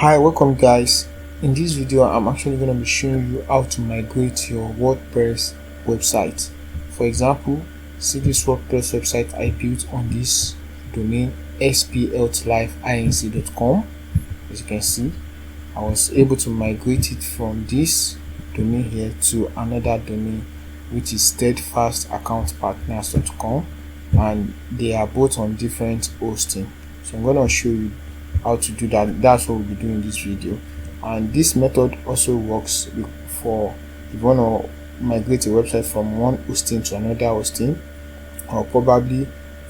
Hi, welcome guys. In this video I'm actually going to be showing you how to migrate your WordPress website. For example, see this WordPress website I built on this domain splhealthlife.inc.com. As you can see, I was able to migrate it from this domain here to another domain, which is steadfastaccountpartners.com, and they are both on different hosting. So I'm going to show you how to do that. That's what we'll be doing in this video. And this method also works for if you want to migrate a website from one hosting to another hosting, or probably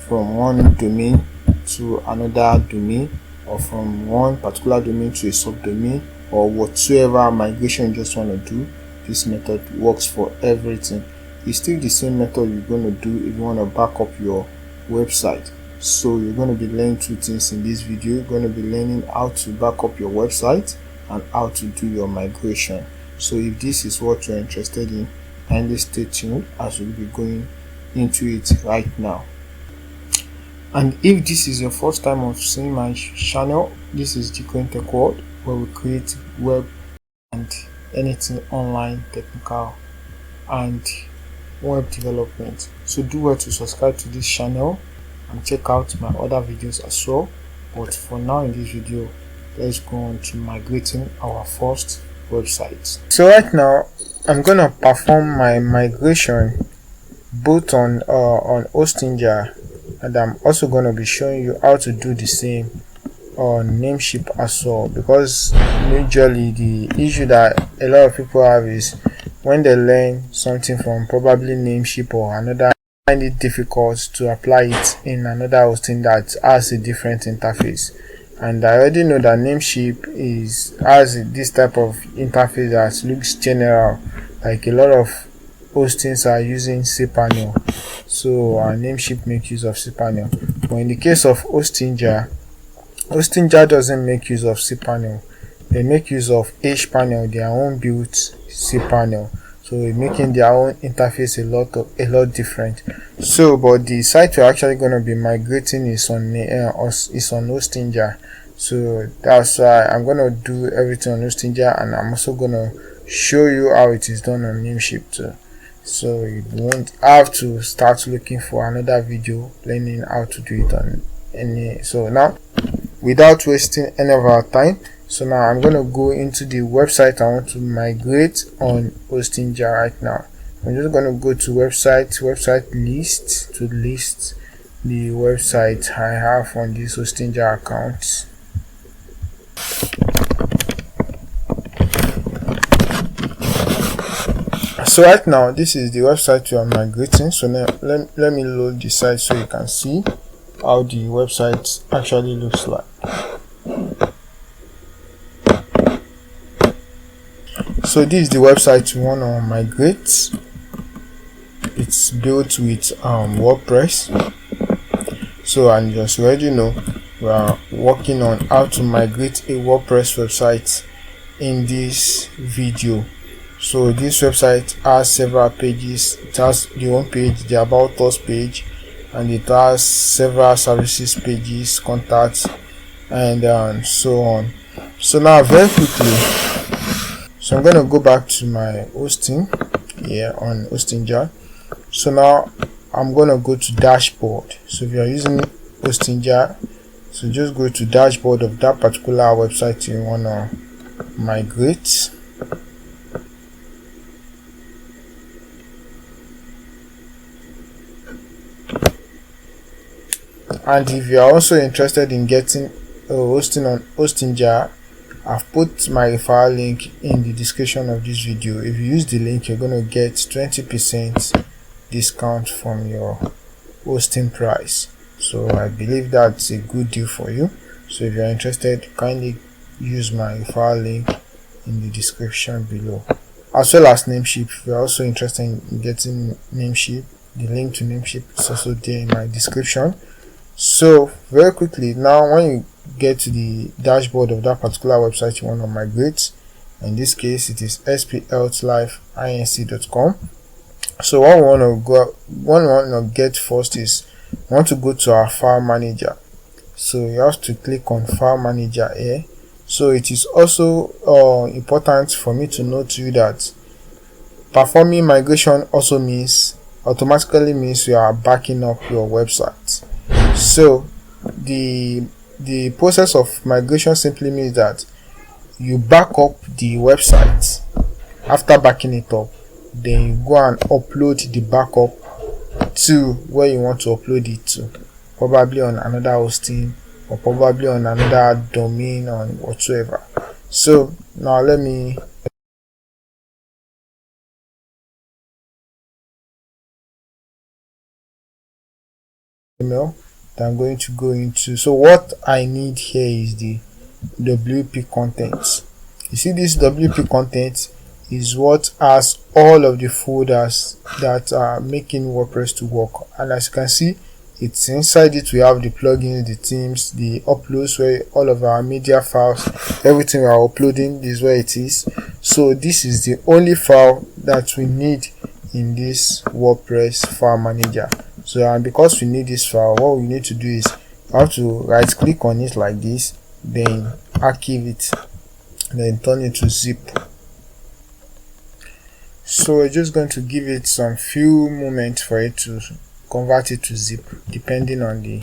from one domain to another domain, or from one particular domain to a subdomain, or whatsoever migration you just want to do. This method works for everything. It's still the same method you're going to do if you want to back up your website. So you're going to be learning two things in this video. You're going to be learning how to back up your website and how to do your migration. So if this is what you're interested in, kindly stay tuned as we'll be going into it right now. And if this is your first time of seeing my channel, this is Migrate Tech World, where we create web and anything online, technical and web development. So do well to subscribe to this channel and check out my other videos as well. But for now, in this video, let's go on to migrating our first website. So right now I'm gonna perform my migration both on Hostinger, and I'm also gonna be showing you how to do the same on Namecheap as well, because majorly the issue that a lot of people have is when they learn something from probably Namecheap or another, find it difficult to apply it in another hosting that has a different interface. And I already know that Namecheap has this type of interface that looks general, like a lot of hostings are using cPanel, so Namecheap makes use of cPanel. But in the case of Hostinger doesn't make use of cPanel. They make use of hPanel, their own built cPanel. So making their own interface a lot different. So but the site we're actually going to be migrating is on Hostinger. So that's why I'm going to do everything on Hostinger, and I'm also going to show you how it is done on Namecheap too. So you won't have to start looking for another video learning how to do it on any. So now, without wasting any of our time, so now I'm going to go into the website I want to migrate on Hostinger right now. I'm just going to go to website list to list the website I have on this Hostinger account. So right now this is the website you are migrating. So now let me load the site so you can see how the website actually looks like. So this is the website you want to migrate. It's built with WordPress. So, and just already know we are working on how to migrate a WordPress website in this video. So this website has several pages. It has the home page, the about us page, and it has several services pages, contacts, and so on. So now very quickly, so I'm going to go back to my hosting here on Hostinger. So now I'm going to go to dashboard. So if you are using Hostinger, so just go to dashboard of that particular website you want to migrate. And if you are also interested in getting hosting on Hostinger, I've put my referral link in the description of this video. If you use the link, you're going to get 20% discount from your hosting price. So I believe that's a good deal for you. So if you're interested, kindly use my referral link in the description below, as well as Namecheap. If you're also interested in getting Namecheap, the link to Namecheap is also there in my description. So very quickly, now when you get to the dashboard of that particular website you want to migrate, in this case it is splhealthlife.inc.com. so what we want to get first is we want to go to our file manager. So you have to click on file manager here, So it is also important for me to note to you that performing migration also means automatically means you are backing up your website. So the process of migration simply means that you back up the website. After backing it up, then you go and upload the backup to where you want to upload it to, probably on another hosting or probably on another domain or whatsoever. So now let me email that I'm going to go into. So what I need here is the WP content. You see, this WP content is what has all of the folders that are making WordPress to work, and as you can see, it's inside it. We have the plugins, the themes, the uploads, where all of our media files, everything we are uploading, is where it is. So this is the only file that we need in this WordPress file manager. So and because we need this file, what we need to do is we have to right click on it like this, then archive it, then turn it to zip. So we're just going to give it some few moments for it to convert it to zip depending on the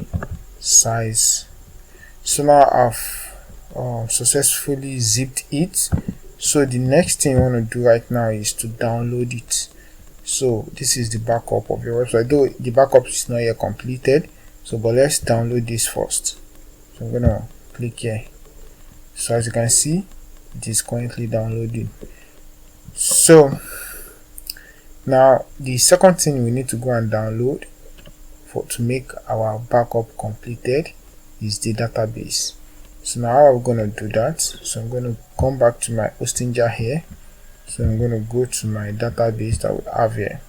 size. So now I've successfully zipped it. So the next thing I want to do right now is to download it. So this is the backup of your website, though the backup is not yet completed. So but let's download this first. So I'm gonna click here. So as you can see, it is currently downloading. So now the second thing we need to go and download to make our backup completed is the database. So now how are we going to do that? So I'm going to come back to my hosting jar here. So I'm going to go to my database that we have here.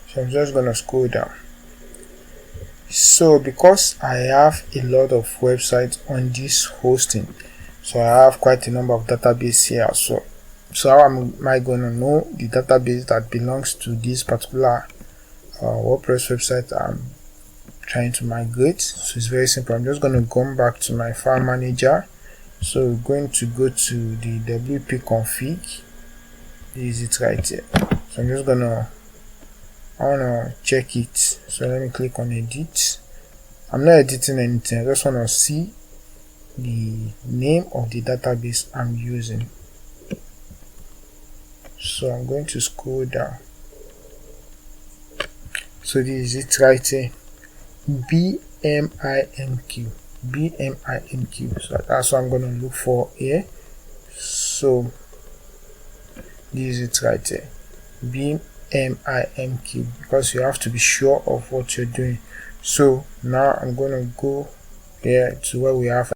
So I'm just going to scroll down. So because I have a lot of websites on this hosting, so I have quite a number of databases here as well. So how am I going to know the database that belongs to this particular WordPress website I'm trying to migrate? So it's very simple. I'm just going to come back to my file manager. So we're going to go to the WP config. This is it right here. So I'm just gonna check it. So let me click on edit. I'm not editing anything. I just want to see the name of the database I'm using. So I'm going to scroll down. So this is it right here. BMIMQ. So that's what I'm going to look for here. So this is it right here. BMIMQ, because you have to be sure of what you're doing. So now I'm going to go here to where we have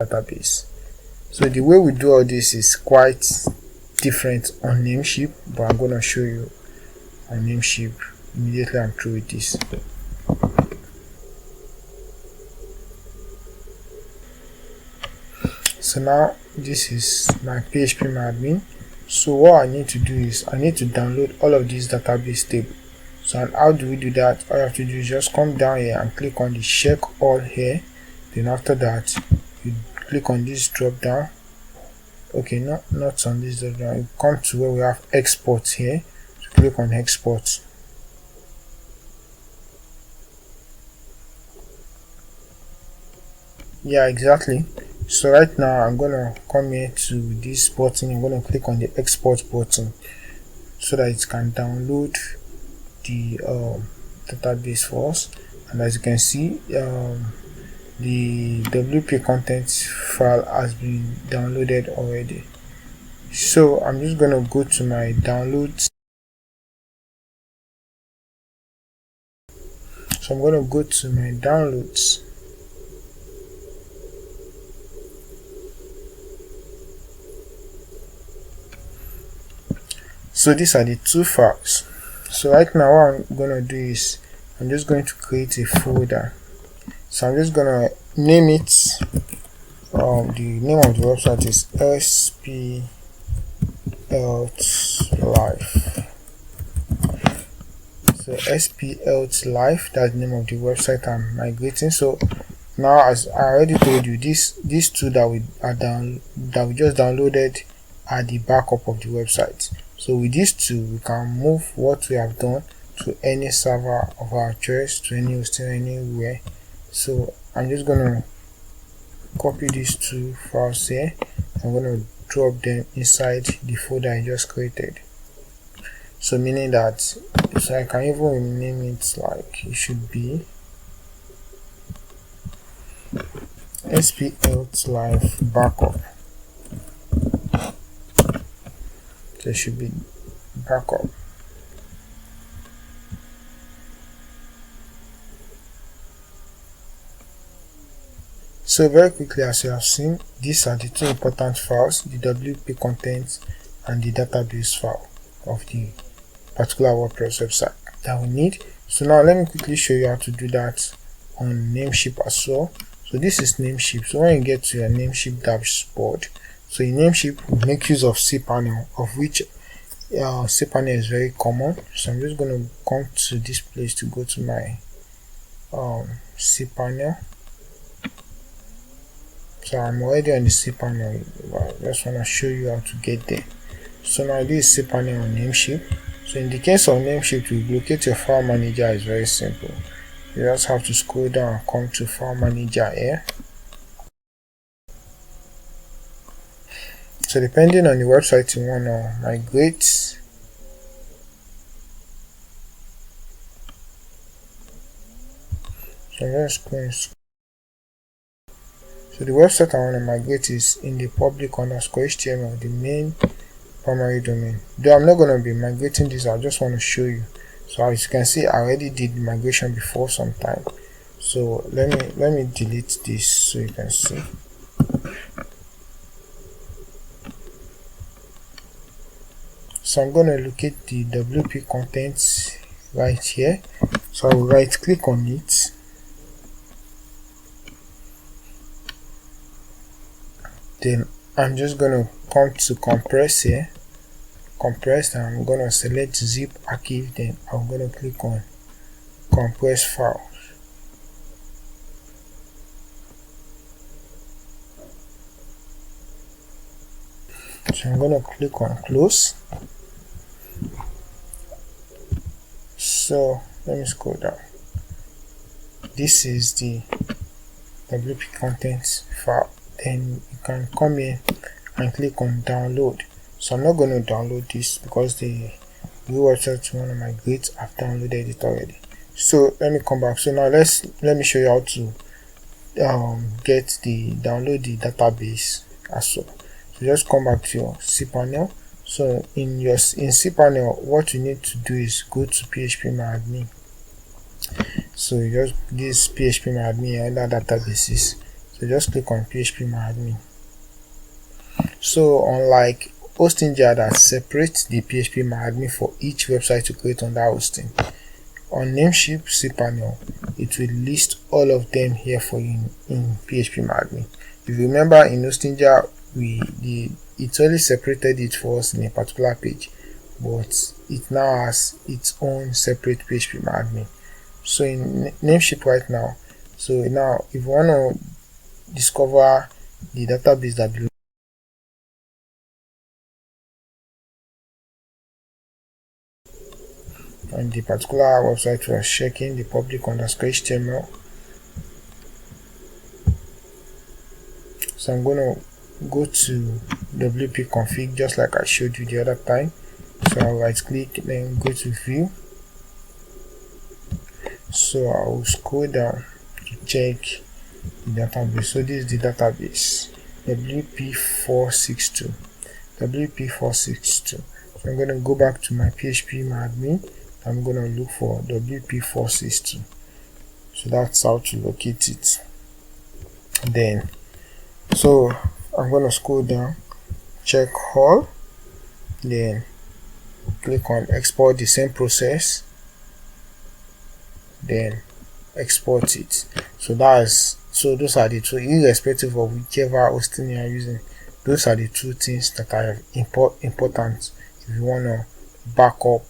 database. So the way we do all this is quite different on Namecheap, but I'm going to show you on Namecheap immediately I'm through with this. So now this is my PHP admin. So what I need to do is I need to download all of these database table. So and how do we do that? All you have to do is just come down here and click on the check all here. Then after that you click on this drop down. Okay, not on this drop down. You come to where we have export here. So click on export. Yeah, exactly. So right now I'm gonna come here to this button. I'm gonna click on the export button so that it can download the database for us. And as you can see, the WP content file has been downloaded already. So I'm just gonna go to my downloads. So I'm gonna go to my downloads. So these are the two files. So right now what I'm gonna do is I'm just going to create a folder. So I'm just gonna name it. The name of the website is SP Health Life. So SP Health Life, that's the name of the website I'm migrating. So Now, as I already told you, these two that we just downloaded are the backup of the website. So with these two, we can move what we have done to any server of our choice, to any hosting anywhere. So I'm just gonna copy these two files here. I'm gonna drop them inside the folder I just created. So meaning that, so I can even rename it, like it should be SP Health Life Backup. There should be backup. So very quickly, as you have seen, these are the two important files, the WP contents and the database file of the particular WordPress website that we need. So now let me quickly show you how to do that on Namecheap as well. So this is Namecheap. So when you get to your Namecheap dashboard, so in Namecheap we make use of cPanel, of which cPanel is very common. So I'm just going to come to this place to go to my cPanel. So I'm already on the cPanel, but I just want to show you how to get there. So now this is cPanel on Namecheap. So in the case of Namecheap, to locate your file manager is very simple. You just have to scroll down and come to file manager here. So depending on the website you want to migrate, so let's go. So the website I want to migrate is in the public_html, the main primary domain. Though I'm not going to be migrating this, I just want to show you. So as you can see, I already did the migration before some time. So let me delete this so you can see. So I'm going to locate the WP contents right here. So I will right click on it. Then I'm just going to come to compress here, compress, and I'm going to select zip archive. Then I'm going to click on compress files. So I'm going to click on close. So let me scroll down. This is the WP contents file. Then you can come here and click on download. So I'm not going to download this because the new website you want to migrate, I've downloaded it already. So let me come back. So now let me show you how to download the database as well. So just come back to your cPanel. So in cPanel, what you need to do is go to phpMyAdmin. So you just this phpMyAdmin under databases. So just click on phpMyAdmin. So unlike Hostingr that separates the phpMyAdmin for each website to create on that hosting, on Namecheap cPanel it will list all of them here for you in phpMyAdmin. If you remember, in Hostingr it only separated it for us in a particular page, but it now has its own separate phpMyAdmin. So in Namecheap right now, so now if you want to discover the database that belongs on the particular website we are checking, the public_html. So I'm going to go to WP config just like I showed you the other time. So I'll right click, then go to view. So I will scroll down to check the database. So this is the database, WP462. So I'm going to go back to my phpMyAdmin. I'm going to look for WP462. So that's how to locate it. Then so I'm going to scroll down, check all, then click on export the same process, then export it. So those are the two, irrespective of whichever hosting you are using, those are the two things that are important if you want to back up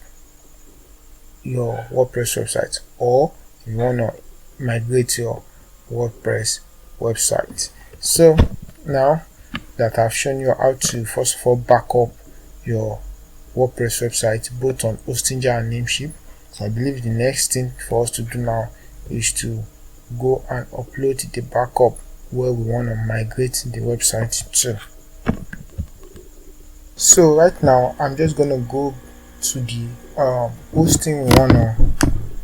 your WordPress website, or if you want to migrate your WordPress website. So now that I've shown you how to first of all back up your WordPress website both on Hostinger and Namecheap, so I believe the next thing for us to do now is to go and upload the backup where we want to migrate the website to. So right now I'm just going to go to the hosting we want to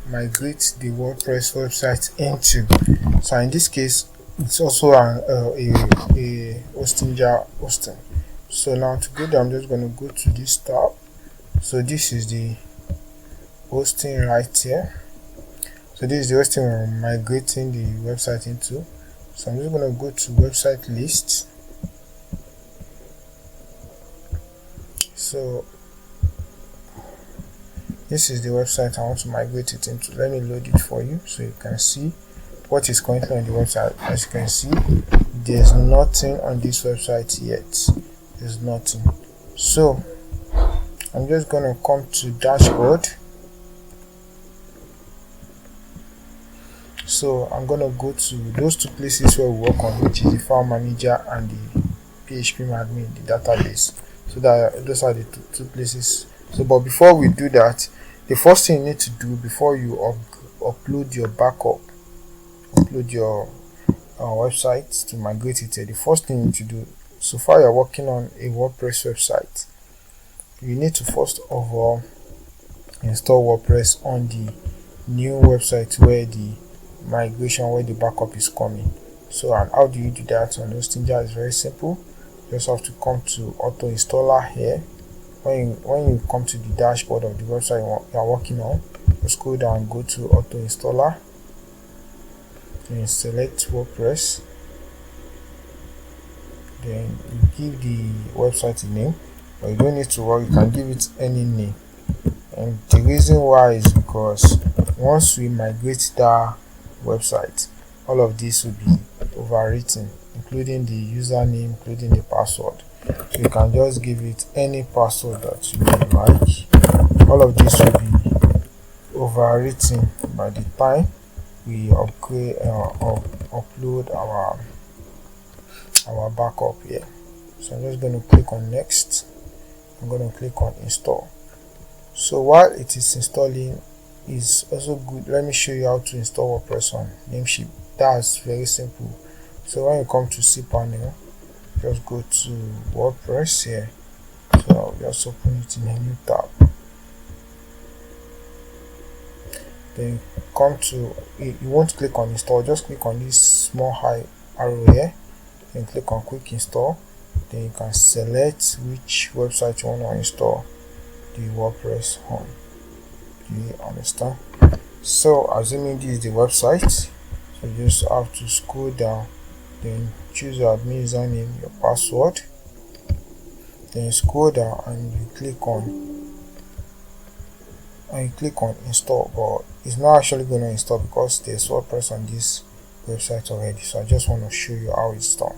migrate the WordPress website into. So in this case it's also a Hostinger hosting. So now to go there, I'm just going to go to this tab. So this is the hosting right here. So this is the hosting we're migrating the website into. So I'm just going to go to website list. So this is the website I want to migrate it into. Let me load it for you so you can see what is currently on the website. As you can see, there's nothing on this website yet. There's nothing. So I'm just gonna come to dashboard. So I'm gonna go to those two places where we work on, which is the file manager and the PHP admin, the database. So that those are the two places. So but before we do that, the first thing you need to do before you upload your backup, upload your website to migrate it, the first thing you need to do, so far you're working on a WordPress website, you need to first of all install WordPress on the new website where the migration, where the backup is coming. So and how do you do that on Hostinger? Is very simple. You just have to come to auto installer here. When you come to the dashboard of the website you are working on, you scroll down and go to auto installer, then select WordPress, then you give the website a name, but you don't need to worry, you can give it any name. And the reason why is because once we migrate that website, all of this will be overwritten, including the username, including the password. So you can just give it any password that you would like. All of this will be overwritten by the time we upload our backup here. So I'm just going to click on next. I'm going to click on install. So while it is installing, is also good, let me show you how to install WordPress on Namecheap. That's very simple. So when you come to cPanel, just go to WordPress here. So I'll just open it in a new tab. Then come to, you won't click on install, just click on this small high arrow here, then click on quick install. Then you can select which website you want to install the WordPress on. Do you understand? So assuming this is the website, so you just have to scroll down, then choose your admin username, your password, then scroll down and you click on install, but it's not actually going to install because there's WordPress on this website already. So I just want to show you how it's done.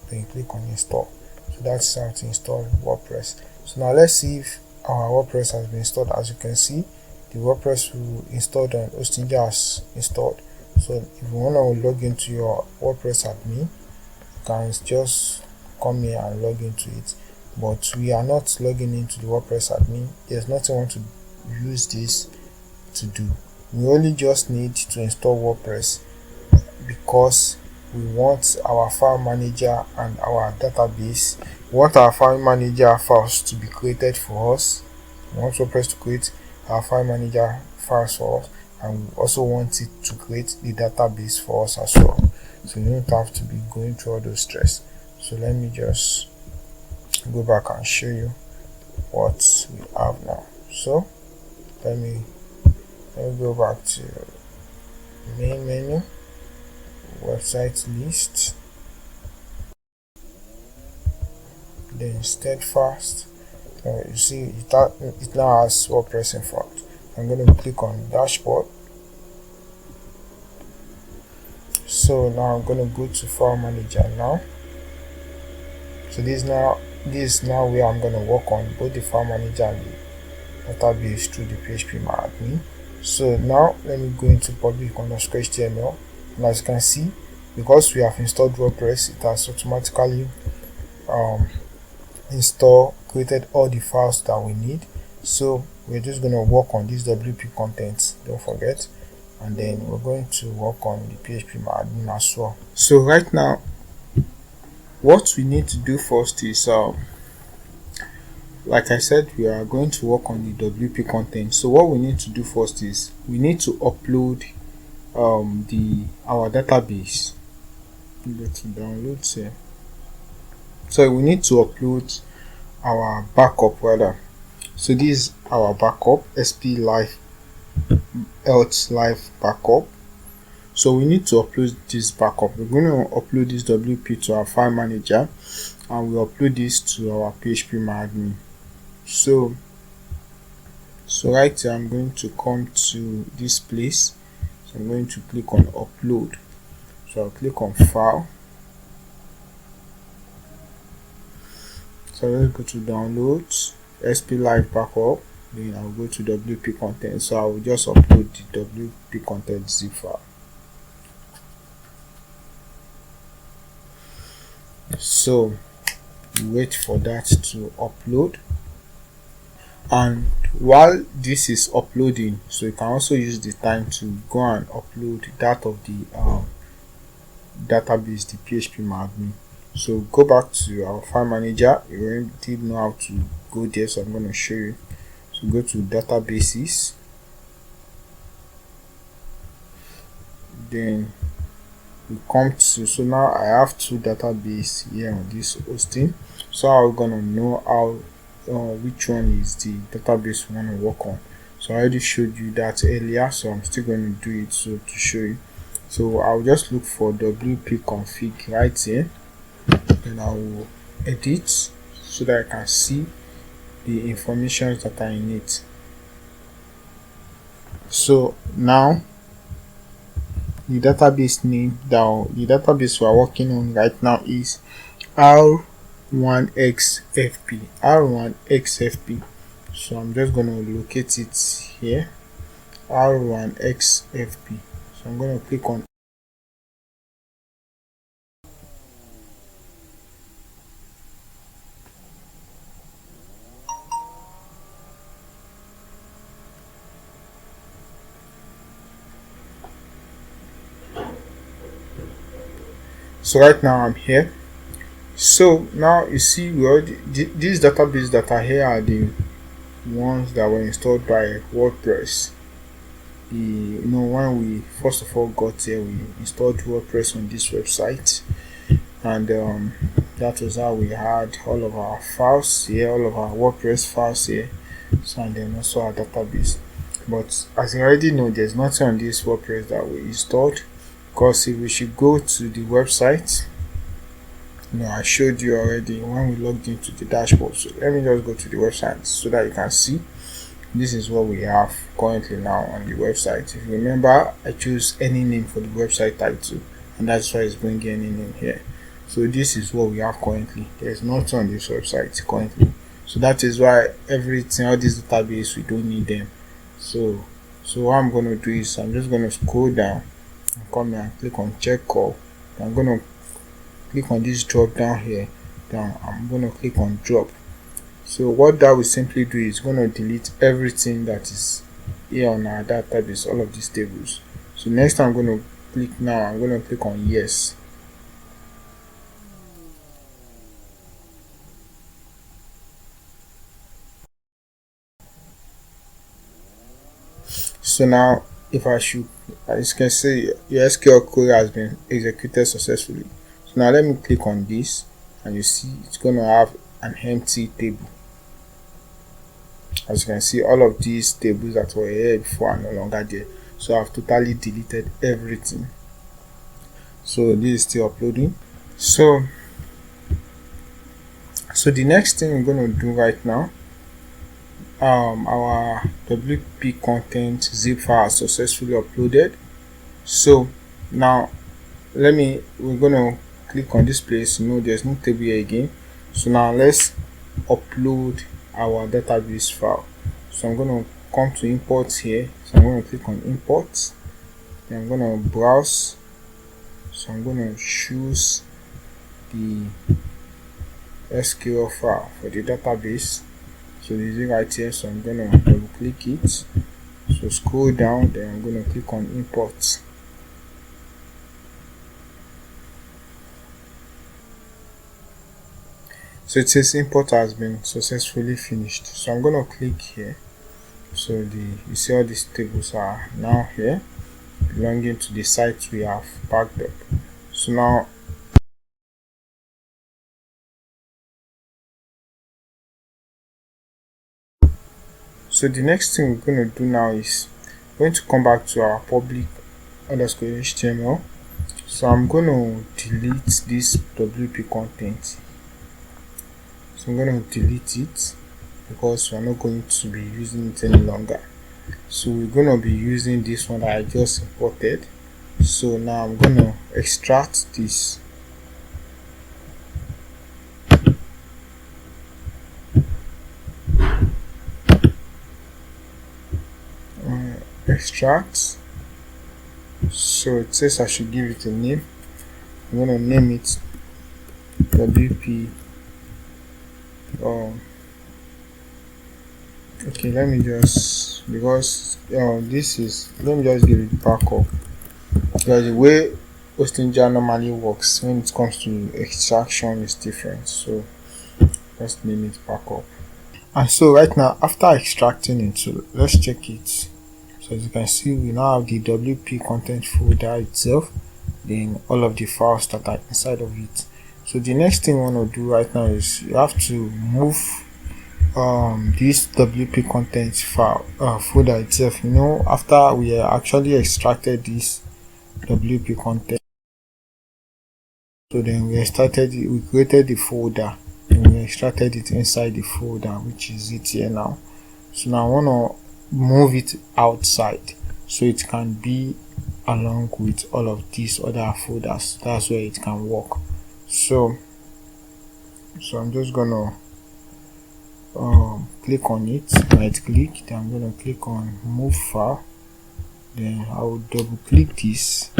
Then you click on install. So that's how to install WordPress. So now let's see if our WordPress has been installed. As you can see, the WordPress we installed on Hostinger has installed. So if you want to log into your WordPress admin, you can just come here and log into it. But we are not logging into the WordPress admin. There's nothing we want to use this to do. We only just need to install WordPress because we want our file manager and our database. We want our file manager files to be created for us. We want WordPress to create our file manager files for us, and we also want it to create the database for us as well. So you don't have to be going through all those stress. So let me just go back and show you what we have now. So let me go back to main menu, website list, then steadfast. You see it now has WordPress in front. I'm going to click on dashboard. So now I'm going to go to file manager now. So this is now where I'm going to work on both the file manager and the database through the PHP admin. So now let me go into public_HTML, and as you can see, because we have installed WordPress, it has automatically um, created all the files that we need. So we're just going to work on this WP content, don't forget, and then we're going to work on the PHP admin as well. So right now, what we need to do first is, like I said, we are going to work on the WP content. So what we need to do first is we need to upload the our database. Go to downloads here. So we need to upload our backup rather. So this is our backup, SP Live Health Live backup. So we need to upload this backup. We're going to upload this WP to our file manager, and we upload this to our PHP admin. So right here I'm going to come to this place. So I'm going to click on upload. So I'll click on file. So let's go to downloads, SP Live backup. Then I'll go to WP content. So I will just upload the WP content zip file. So wait for that to upload, and while this is uploading, so you can also use the time to go and upload that of the database, the PHP admin. So go back to our file manager. You already know how to go there, so I'm going to show you. So go to databases, then we come to, so now I have two databases here on this hosting. So how we're gonna know how which one is the database we want to work on. So I already showed you that earlier, so I'm still going to do it so to show you. So I'll just look for WP config right here, and I will edit so that I can see the information that I need. So now the database name, the database we are working on right now is R1XFP. So I'm just going to locate it here, R1XFP. So I'm going to click on. So right now I'm here. So now you see we already these databases that are here are the ones that were installed by Wordpress. When we first of all got here, we installed Wordpress on this website, and that was how we had all of our files here, all of our Wordpress files here. So, and then also our database. But as you already know, there's nothing on this Wordpress that we installed, because if we should go to the website, I showed you already when we logged into the dashboard. So let me just go to the website so that you can see. This is what we have currently now on the website. If you remember, I choose any name for the website title, and that's why it's bringing any name here. So this is what we have currently. There's nothing on this website currently. So that is why everything, all these database, we don't need them. So what I'm going to do is I'm just going to scroll down and come here and click on check call. I'm going to click on this drop down here. Down, I'm going to click on drop. So what that will simply do is going to delete everything that is here on our database, all of these tables. So next I'm going to click now, I'm going to click on yes. So now if I should, as you can see, your SQL query has been executed successfully. So now let me click on this, and you see it's going to have an empty table. As you can see, all of these tables that were here before are no longer there. So I've totally deleted everything. So this is still uploading. So the next thing we're going to do right now, our WP content zip file successfully uploaded. So now we're going to click on this place. There's no table here again. So now let's upload our database file. So I'm going to come to import here. So I'm going to click on import. Then I'm going to browse. So I'm going to choose the SQL file for the database. So this is right here, so I'm going to double click it. So scroll down, then I'm going to click on import. So it says import has been successfully finished. So I'm going to click here. So you see all these tables are now here, belonging to the site we have backed up. So now the next thing we're going to do now is going to come back to our public underscore HTML. So I'm going to delete this WP content. So I'm going to delete it because we're not going to be using it any longer. So we're going to be using this one that I just imported. So now I'm going to extract this. Extract. So it says I should give it a name. I'm going to name it WP. Okay, let me just, because this is, let me just give it backup, because the way hosting normally works when it comes to extraction is different. So let's name it backup. And so right now, after extracting it, so let's check it. So as you can see, we now have the WP content folder itself, then all of the files that are inside of it. So the next thing we want to do right now is you have to move this WP content file folder itself. After we actually extracted this WP content, so then we created the folder and we extracted it inside the folder, which is it here now. So now I want to move it outside so it can be along with all of these other folders. That's where it can work. So I'm just gonna click on it, right click, then I'm going to click on move file, then I will double click this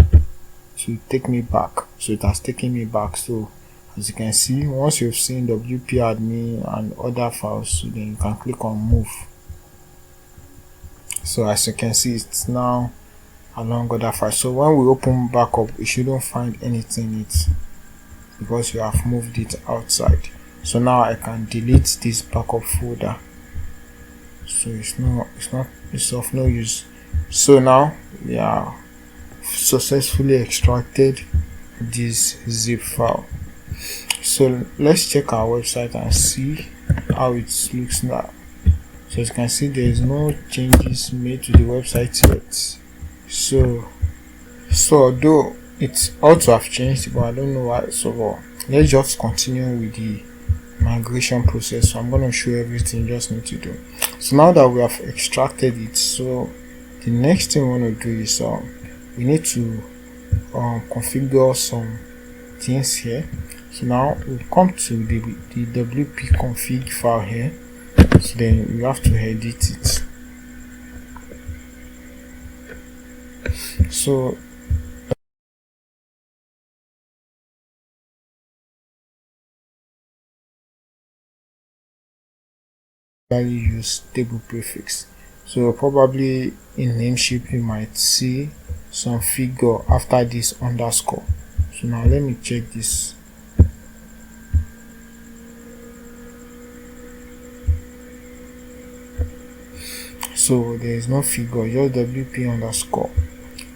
to take me back. So it has taken me back. So as you can see, once you've seen WP admin and other files, so then you can click on move. So as you can see, it's now along other files. So when we open backup, you shouldn't find anything in it because you have moved it outside. So now I can delete this backup folder. So it's of no use. So now we are successfully extracted this zip file. So let's check our website and see how it looks now. So as you can see, there is no changes made to the website yet. So although it ought to have changed, but I don't know why. So let's just continue with the migration process. So I'm going to show everything you just need to do. So now that we have extracted it, so the next thing we want to do is we need to configure some things here. So now we'll come to the WP config file here. So then you have to edit it. So use table prefix. So probably in nameship you might see some figure after this underscore. So now let me check this. So there is no figure, just WP underscore.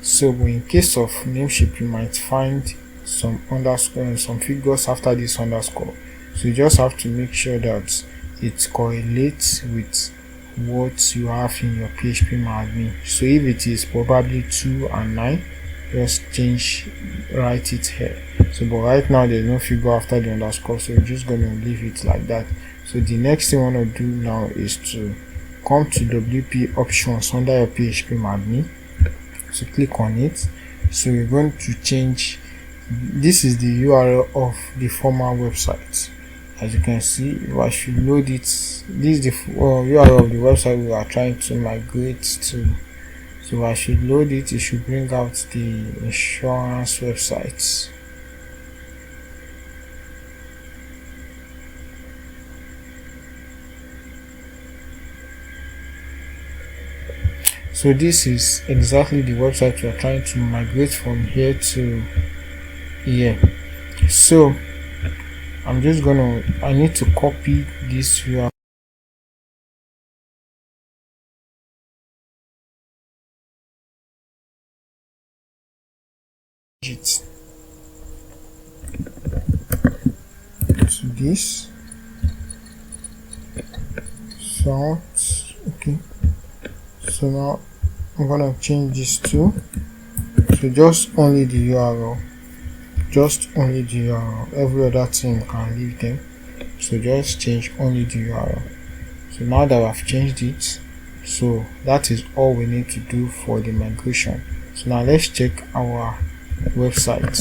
So in case of nameship, you might find some underscore and some figures after this underscore. So you just have to make sure that it correlates with what you have in your PHP admin. So if it is probably 2 and 9, just write it here. So but right now there's no figure after the underscore, so you're just gonna leave it like that. So the next thing I want to do now is to come to WP options under your PHP admin. So click on it. So we're going to change, this is the URL of the former website. As you can see, if I should load it, this is the URL of the website we are trying to migrate to. So I should load it. It should bring out the insurance websites. So this is exactly the website we are trying to migrate from here to here. So I need to copy this URL. To this. So okay. So now I'm gonna change this to just only the URL. Just only the URL. Every other thing you can leave them. So just change only the URL. So now that I've changed it, so that is all we need to do for the migration. So now let's check our website.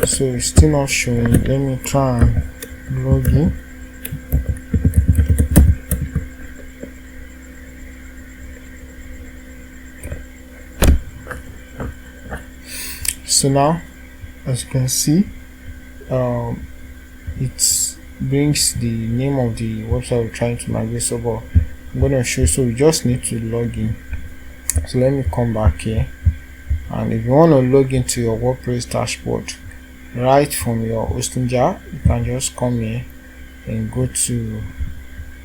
So it's still not showing. Let me try and log in. So now, as you can see, it brings the name of the website we're trying to migrate. So but I'm going to show you. So we just need to log in. So let me come back here, and if you want to log into your WordPress dashboard right from your hosting jar, you can just come here and go to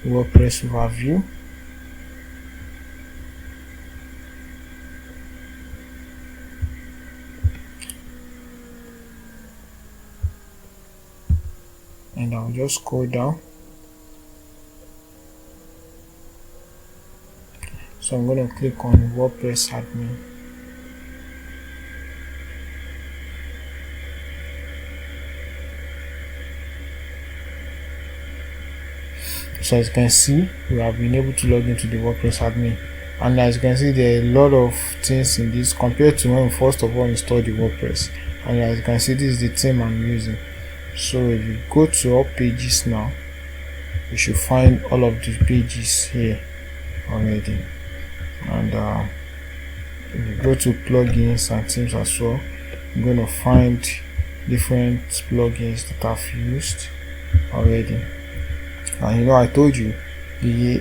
WordPress overview. And I'll just scroll down. So I'm going to click on WordPress admin. So as you can see, we have been able to log into the WordPress admin, and as you can see, there are a lot of things in this compared to when we first of all installed the WordPress. And as you can see, this is the theme I'm using. So if you go to all pages now, you should find all of the pages here already. And if you go to plugins and themes as well, you're going to find different plugins that I've used already. And you know, I told you the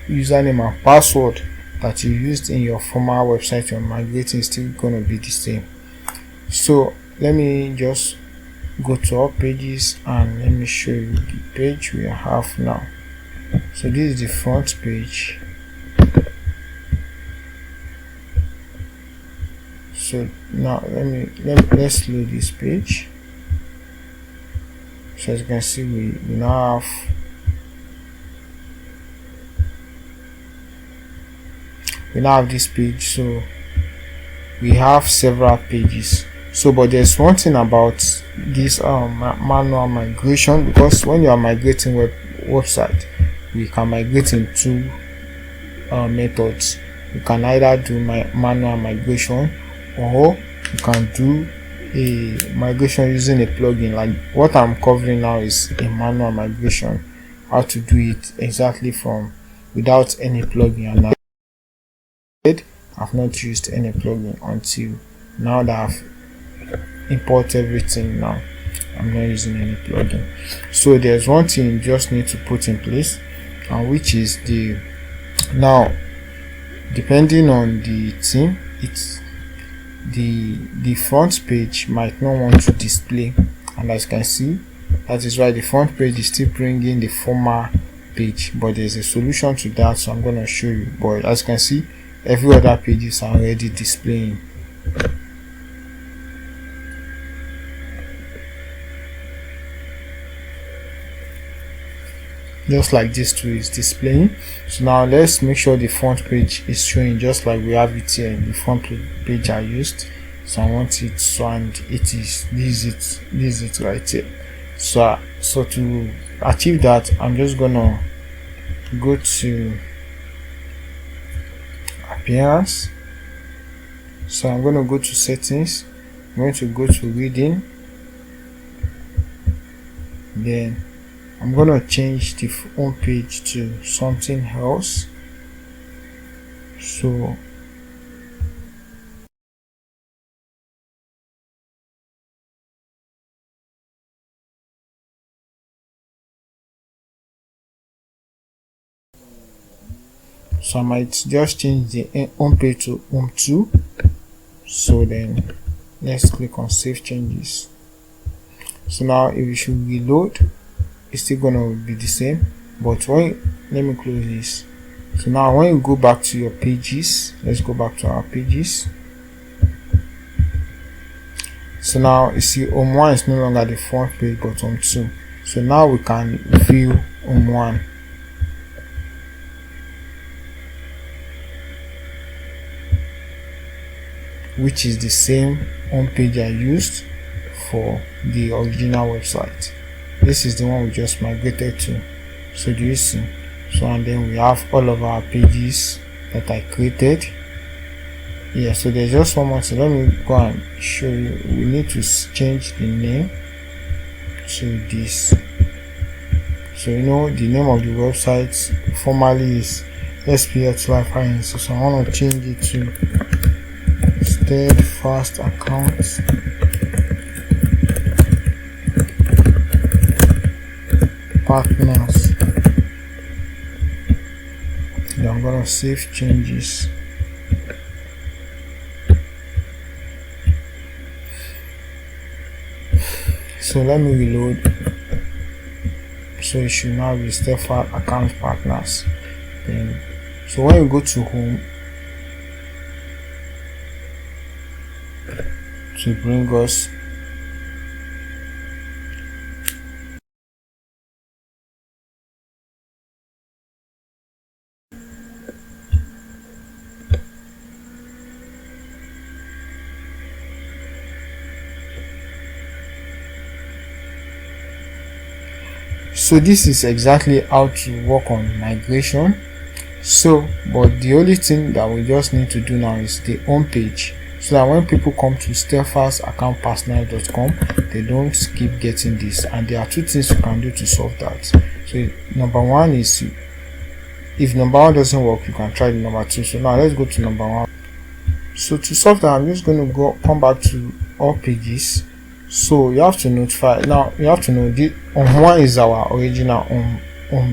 username and password that you used in your former website you're migrating is still going to be the same. So let me just go to all pages and let me show you the page we have now. So this is the front page. So now let's load this page. So as you can see, we now have this page. So we have several pages. So but there's one thing about this manual migration, because when you are migrating website, we can migrate in two methods. You can either do manual migration, or you can do a migration using a plugin. Like what I'm covering now is a manual migration, how to do it exactly from without any plugin. And I've not used any plugin until now that I've imported everything. Now I'm not using any plugin. So there's one thing you just need to put in place, which is now depending on the theme, it's the front page might not want to display, and as you can see, that is why the front page is still bringing the former page. But there's a solution to that, so I'm going to show you. But as you can see, every other page is already displaying. Just like this too is displaying. So now let's make sure the front page is showing just like we have it here. The front page I used, so I want it, so and it is this is it right here. So to achieve that, I'm just gonna go to appearance. So I'm gonna go to settings. I'm going to go to reading, then I'm gonna change the home page to something else. So I might just change the home page to home 2. So then let's click on save changes. So now if you should reload, it's still gonna be the same, but let me close this. So now when you go back to your pages, let's go back to our pages. So now you see home 1 is no longer the front page but home 2. So now we can view home 1. Which is the same home page I used for the original website. This is the one we just migrated to. So do you see? So and then we have all of our pages that I created. Yeah, so there's just one more thing. Let me go and show you. We need to change the name to this. So you know the name of the website formerly is SPX Life Sciences. So I want to change it to Steadfast Accounts Partners. Then I'm gonna save changes. So let me reload. So it should now be Steadfast Account Partners. Then so when you go to home, to bring us so this is exactly how to work on migration. So but the only thing that we just need to do now is the home page, so that when people come to steadfastaccountpartners.com, they don't keep getting this. And there are two things you can do to solve that. So number one is, if number one doesn't work, you can try the number 2. So now let's go to number 1. So to solve that, I'm just going to come back to all pages. So you have to notify, now you have to know the home 1 is our original home,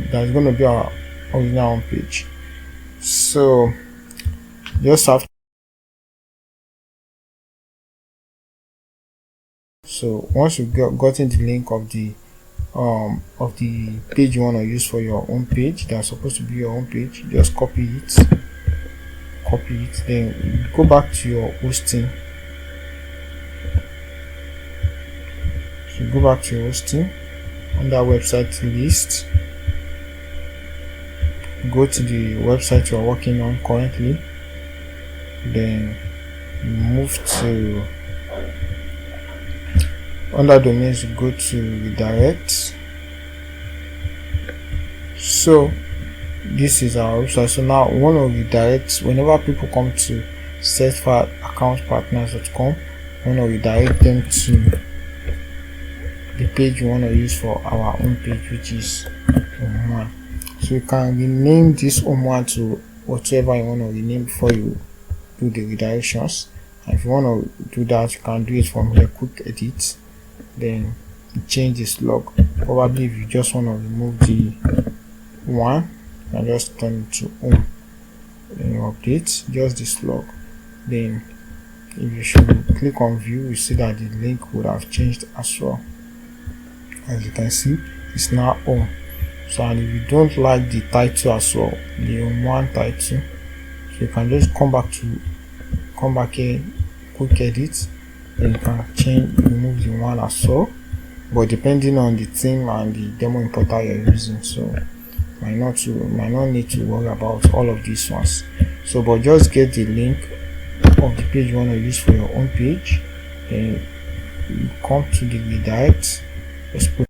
that's going to be our original home page. So just have to, so once you've gotten the link of the page you want to use for your home page, that's supposed to be your home page, just copy it, then go back to your hosting. So go back to your hosting, under website list, go to the website you are working on currently, then move to under domains, go to redirect. So this is our website. So now we want to redirect whenever people come to steadfastaccountpartners.com, we want to redirect them to the page we want to use for our home page, which is home 1. So you can rename this home 1 to whatever you want to rename before you do the redirections. And if you want to do that, you can do it from here, quick edit, then change the slug. Probably if you just want to remove the 1, you can just turn it to home, then you update just the slug. Then if you should click on view, you see that the link would have changed as well. As you can see, it's now home. So and if you don't like the title as well, the home 1 title, so you can just come back here, quick edit, then you can remove the 1 as well, but depending on the theme and the demo importer you're using, so might not need to worry about all of these ones. So but just get the link of the page you want to use for your own page, then you come to the redirect, just put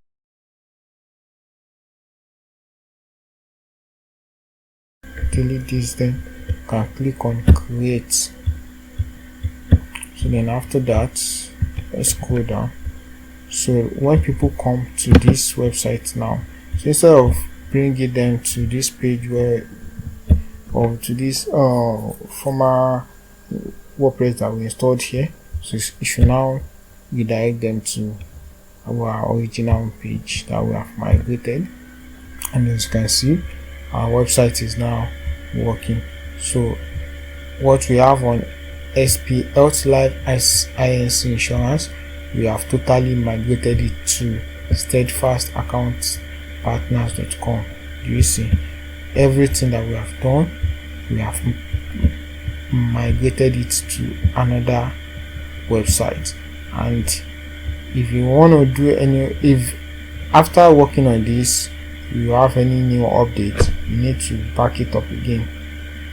delete this, then you can click on create. So then after that, let's scroll down. So when people come to this website now, so instead of bringing them to this page where or to this former WordPress that we installed here. So it should now redirect them to our original page that we have migrated. And as you can see, our website is now working. So what we have on SP Health Life Inc Insurance, we have totally migrated it to steadfastaccountpartners.com. Do you see everything that we have done? We have migrated it to another website. And if you want to do if after working on this you have any new update, you need to back it up again,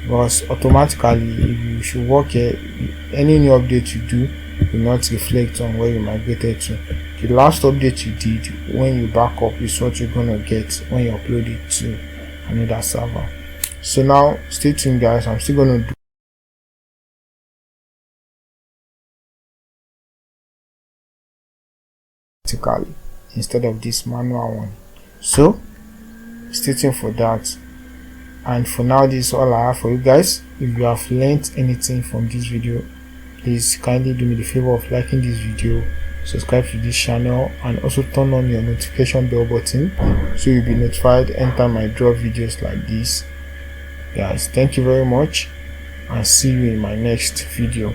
because automatically if you should work here, any new update you do will not reflect on where you migrated to. The last update you did when you back up is what you're gonna get when you upload it to another server. So now stay tuned guys, I'm still gonna do instead of this manual one. So stay tuned for that. And for now, this is all I have for you guys. If you have learned anything from this video, please kindly do me the favor of liking this video, subscribe to this channel, and also turn on your notification bell button so you'll be notified anytime I drop videos like this. Guys, thank you very much and see you in my next video.